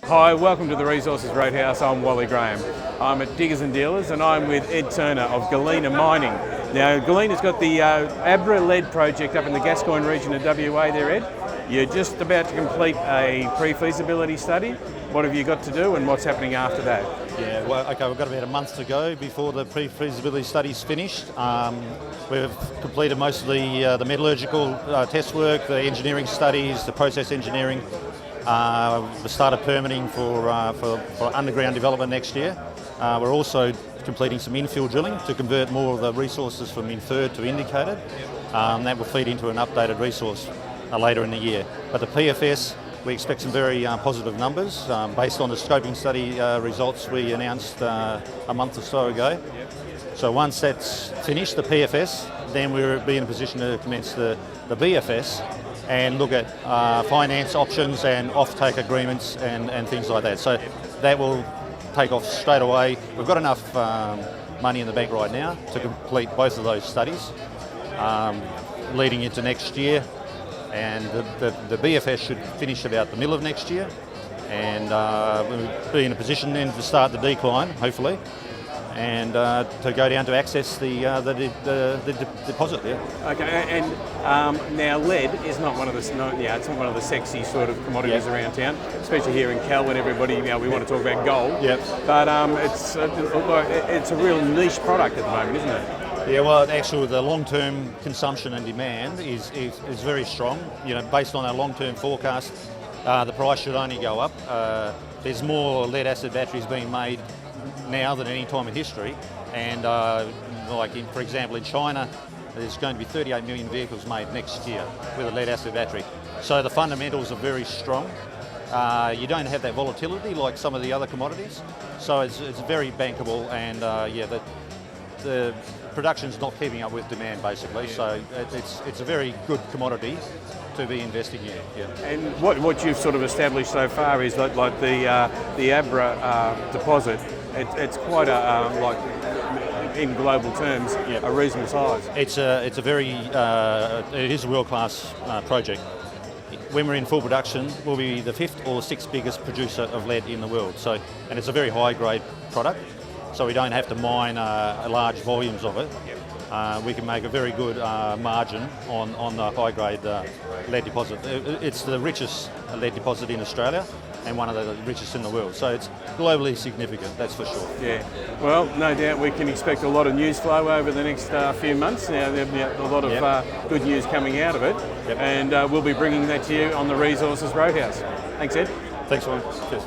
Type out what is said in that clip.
Hi, welcome to the Resources Roadhouse. I'm Wally Graham. I'm at Diggers and Dealers and I'm with Ed Turner of Galena Mining. Now, Galena's got the Embera lead project up in the Gascoyne region of WA there, Ed. You're just about to complete a pre-feasibility study. What have you got to do and what's happening after that? Yeah, well, okay, we've got about a month to go before the pre-feasibility study's finished. We've completed most of the metallurgical test work, the engineering studies, the process engineering. We started permitting for underground development next year. We're also completing some infill drilling to convert more of the resources from inferred to indicated. That will feed into an updated resource later in the year. But the PFS, we expect some very positive numbers based on the scoping study results we announced a month or so ago. So once that's finished, the PFS, then we'll be in a position to commence the BFS and look at finance options and off-take agreements and things like that. So that will take off straight away. We've got enough money in the bank right now to complete both of those studies leading into next year. And the BFS should finish about the middle of next year, and we'll be in a position then to start the decline, hopefully, and to go down to access the deposit there. Okay, and now lead is not one of the it's not one of the sexy sort of commodities around town, especially here in Cal when everybody we want to talk about gold. Yep. But it's a real niche product at the moment, isn't it? Yeah, well, actually, the long-term consumption and demand is very strong. Based on our long-term forecast, the price should only go up. There's more lead-acid batteries being made now than any time in history, and for example, in China, there's going to be 38 million vehicles made next year with a lead-acid battery. So the fundamentals are very strong. You don't have that volatility like some of the other commodities, so it's very bankable, and the production's not keeping up with demand, basically. So it's a very good commodity to be investing in. Yeah. And what you've sort of established so far is that like the Embera deposit, it's quite in global terms, a reasonable size. It's a very it is a world-class project. When we're in full production, we'll be the 5th or 6th biggest producer of lead in the world. So, and it's a very high-grade product. So we don't have to mine large volumes of it. We can make a very good margin on the high-grade lead deposit. It's the richest lead deposit in Australia and one of the richest in the world. So it's globally significant, that's for sure. Yeah, well, no doubt we can expect a lot of news flow over the next few months. Now there'll be a lot of good news coming out of it, and we'll be bringing that to you on the Resources Roadhouse. Thanks, Ed. Thanks, Wally. Cheers.